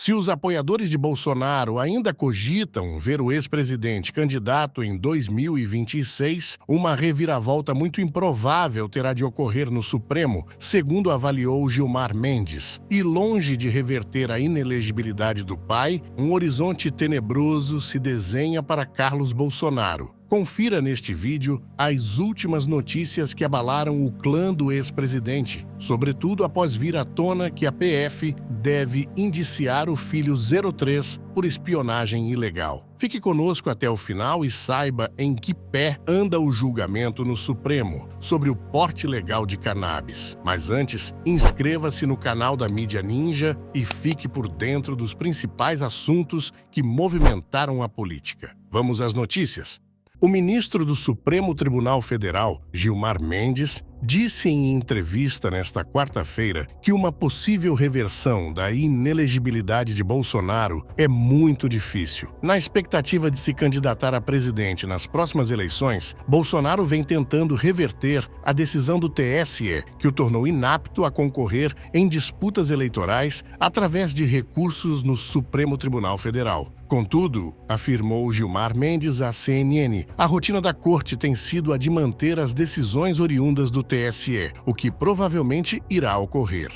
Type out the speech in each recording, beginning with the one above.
Se os apoiadores de Bolsonaro ainda cogitam ver o ex-presidente candidato em 2026, uma reviravolta muito improvável terá de ocorrer no Supremo, segundo avaliou Gilmar Mendes. E longe de reverter a inelegibilidade do pai, um horizonte tenebroso se desenha para Carlos Bolsonaro. Confira neste vídeo as últimas notícias que abalaram o clã do ex-presidente, sobretudo após vir à tona que a PF deve indiciar o filho 03 por espionagem ilegal. Fique conosco até o final e saiba em que pé anda o julgamento no Supremo sobre o porte legal de cannabis. Mas antes, inscreva-se no canal da Mídia Ninja e fique por dentro dos principais assuntos que movimentaram a política. Vamos às notícias. O ministro do Supremo Tribunal Federal, Gilmar Mendes, disse em entrevista nesta quarta-feira que uma possível reversão da inelegibilidade de Bolsonaro é muito difícil. Na expectativa de se candidatar a presidente nas próximas eleições, Bolsonaro vem tentando reverter a decisão do TSE, que o tornou inapto a concorrer em disputas eleitorais através de recursos no Supremo Tribunal Federal. Contudo, afirmou Gilmar Mendes à CNN, a rotina da corte tem sido a de manter as decisões oriundas do TSE, o que provavelmente irá ocorrer.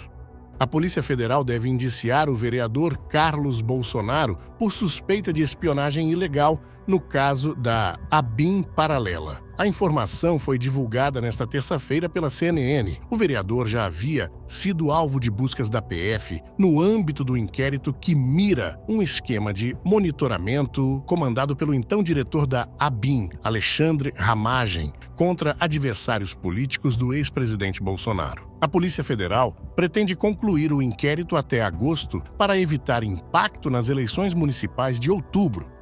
A Polícia Federal deve indiciar o vereador Carlos Bolsonaro por suspeita de espionagem ilegal no caso da ABIN Paralela. A informação foi divulgada nesta terça-feira pela CNN. O vereador já havia sido alvo de buscas da PF no âmbito do inquérito que mira um esquema de monitoramento comandado pelo então diretor da ABIN, Alexandre Ramagem, contra adversários políticos do ex-presidente Bolsonaro. A Polícia Federal pretende concluir o inquérito até agosto para evitar impacto nas eleições municipais de outubro.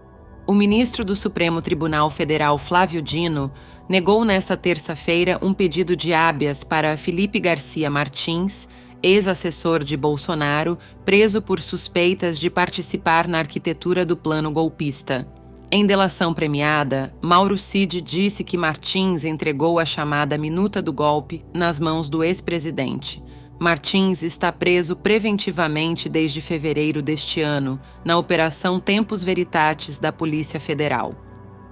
O ministro do Supremo Tribunal Federal, Flávio Dino, negou nesta terça-feira um pedido de habeas para Felipe Garcia Martins, ex-assessor de Bolsonaro, preso por suspeitas de participar na arquitetura do plano golpista. Em delação premiada, Mauro Cid disse que Martins entregou a chamada minuta do golpe nas mãos do ex-presidente. Martins está preso preventivamente desde fevereiro deste ano, na Operação Tempus Veritatis da Polícia Federal.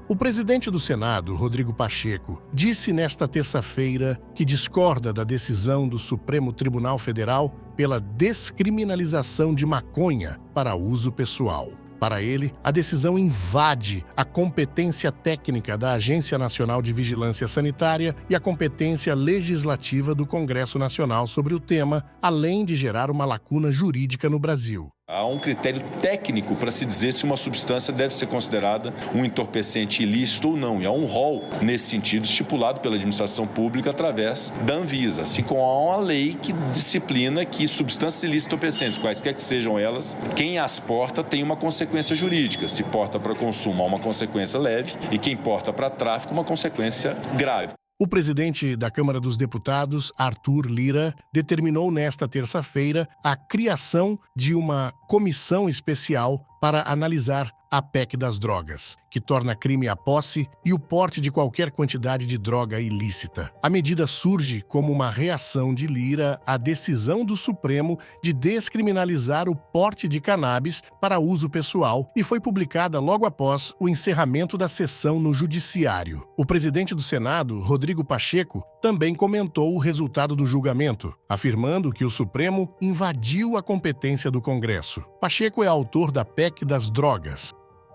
O presidente do Senado, Rodrigo Pacheco, disse nesta terça-feira que discorda da decisão do Supremo Tribunal Federal pela descriminalização de maconha para uso pessoal. Para ele, a decisão invade a competência técnica da Agência Nacional de Vigilância Sanitária e a competência legislativa do Congresso Nacional sobre o tema, além de gerar uma lacuna jurídica no Brasil. Há um critério técnico para se dizer se uma substância deve ser considerada um entorpecente ilícito ou não. E há um rol, nesse sentido, estipulado pela administração pública através da Anvisa. Assim como há uma lei que disciplina que substâncias ilícitas entorpecentes, quaisquer que sejam elas, quem as porta tem uma consequência jurídica. Se porta para consumo, há uma consequência leve, e quem porta para tráfico, uma consequência grave. O presidente da Câmara dos Deputados, Arthur Lira, determinou nesta terça-feira a criação de uma comissão especial para analisar a PEC das drogas, que torna crime a posse e o porte de qualquer quantidade de droga ilícita. A medida surge como uma reação de Lira à decisão do Supremo de descriminalizar o porte de cannabis para uso pessoal e foi publicada logo após o encerramento da sessão no Judiciário. O presidente do Senado, Rodrigo Pacheco, também comentou o resultado do julgamento, afirmando que o Supremo invadiu a competência do Congresso. Pacheco é autor da PEC das drogas.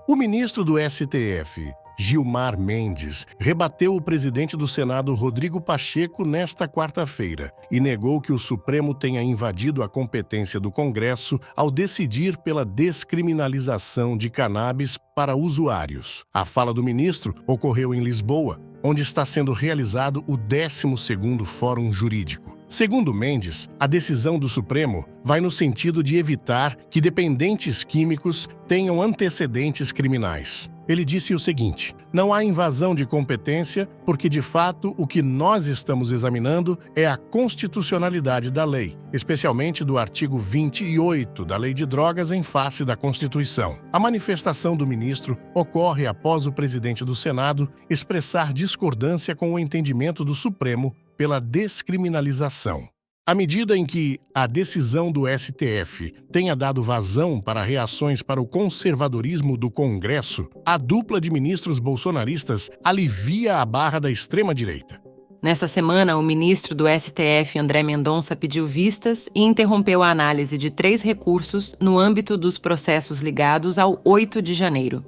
O ministro do STF, Gilmar Mendes, rebateu o presidente do Senado, Rodrigo Pacheco, nesta quarta-feira e negou que o Supremo tenha invadido a competência do Congresso ao decidir pela descriminalização de cannabis para usuários. A fala do ministro ocorreu em Lisboa, onde está sendo realizado o 12º Fórum Jurídico. Segundo Mendes, a decisão do Supremo vai no sentido de evitar que dependentes químicos tenham antecedentes criminais. Ele disse o seguinte: não há invasão de competência porque, de fato, o que nós estamos examinando é a constitucionalidade da lei, especialmente do artigo 28 da Lei de Drogas em face da Constituição. A manifestação do ministro ocorre após o presidente do Senado expressar discordância com o entendimento do Supremo pela descriminalização. À medida em que a decisão do STF tenha dado vazão para reações para o conservadorismo do Congresso, a dupla de ministros bolsonaristas alivia a barra da extrema-direita. Nesta semana, o ministro do STF, André Mendonça, pediu vistas e interrompeu a análise de 3 recursos no âmbito dos processos ligados ao 8 de janeiro.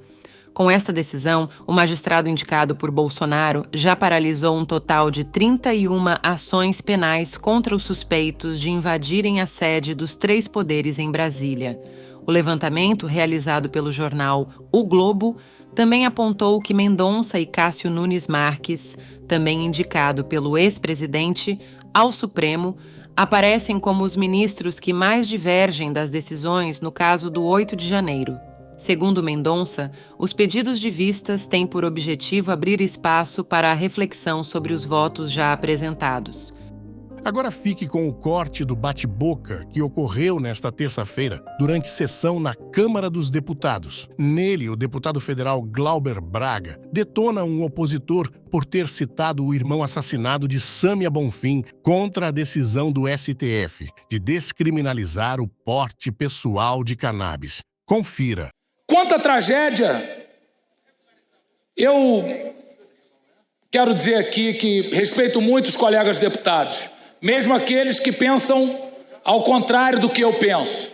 Com esta decisão, o magistrado indicado por Bolsonaro já paralisou um total de 31 ações penais contra os suspeitos de invadirem a sede dos 3 poderes em Brasília. O levantamento, realizado pelo jornal O Globo, também apontou que Mendonça e Cássio Nunes Marques, também indicado pelo ex-presidente ao Supremo, aparecem como os ministros que mais divergem das decisões no caso do 8 de janeiro. Segundo Mendonça, os pedidos de vistas têm por objetivo abrir espaço para a reflexão sobre os votos já apresentados. Agora fique com o corte do bate-boca que ocorreu nesta terça-feira durante sessão na Câmara dos Deputados. Nele, o deputado federal Glauber Braga detona um opositor por ter citado o irmão assassinado de Sâmia Bonfim contra a decisão do STF de descriminalizar o porte pessoal de cannabis. Confira. Quanto à tragédia, eu quero dizer aqui que respeito muito os colegas deputados, mesmo aqueles que pensam ao contrário do que eu penso.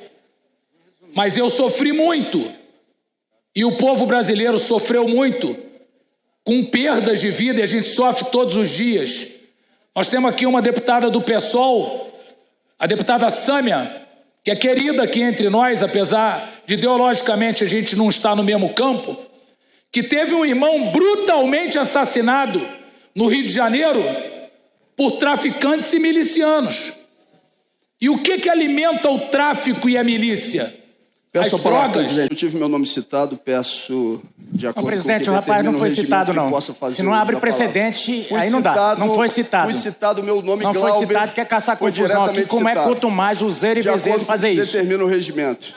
Mas eu sofri muito, e o povo brasileiro sofreu muito, com perdas de vida, e a gente sofre todos os dias. Nós temos aqui uma deputada do PSOL, a deputada Sâmia, que é querida aqui entre nós, apesar de ideologicamente a gente não estar no mesmo campo, que teve um irmão brutalmente assassinado no Rio de Janeiro por traficantes e milicianos. E o que alimenta o tráfico e a milícia? Peço as drogas. Presidente, eu tive meu nome citado, peço de acordo presidente, com o rapaz não foi citado, não. Se não abre precedente, aí não dá. Não foi citado. Fui citado, meu nome não Glauber. Não foi citado, quer caçar confusão aqui, como citado. É quanto mais o zero e vezeiro fazer isso. Determina o regimento.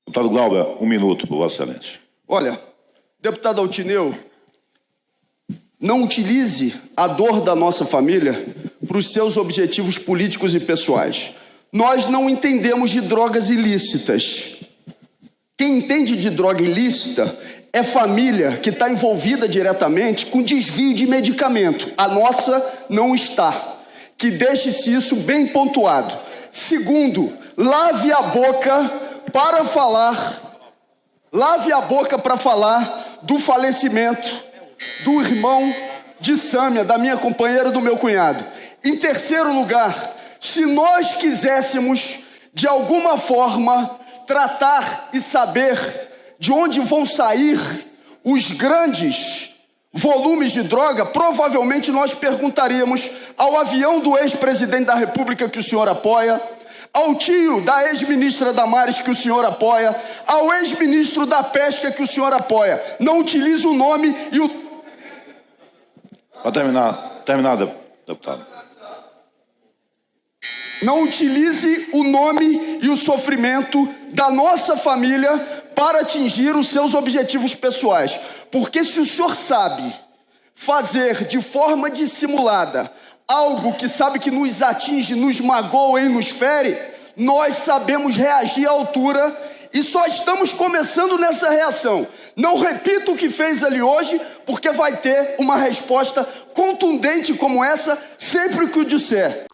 Deputado Glauber, 1 minuto, por Vossa Excelência. Olha, deputado Altineu, não utilize a dor da nossa família para os seus objetivos políticos e pessoais. Nós não entendemos de drogas ilícitas. Quem entende de droga ilícita é família que está envolvida diretamente com desvio de medicamento. A nossa não está. Que deixe-se isso bem pontuado. Segundo, lave a boca para falar do falecimento do irmão de Sâmia, da minha companheira, do meu cunhado. Em terceiro lugar, se nós quiséssemos, de alguma forma, tratar e saber de onde vão sair os grandes volumes de droga, provavelmente nós perguntaríamos ao avião do ex-presidente da República que o senhor apoia, ao tio da ex-ministra Damares que o senhor apoia, ao ex-ministro da Pesca que o senhor apoia. Não utilize o nome e o... Para terminar, deputado. Não utilize o nome e o sofrimento da nossa família para atingir os seus objetivos pessoais. Porque se o senhor sabe fazer de forma dissimulada algo que sabe que nos atinge, nos magoa e nos fere, nós sabemos reagir à altura e só estamos começando nessa reação. Não repita o que fez ali hoje, porque vai ter uma resposta contundente como essa sempre que o disser.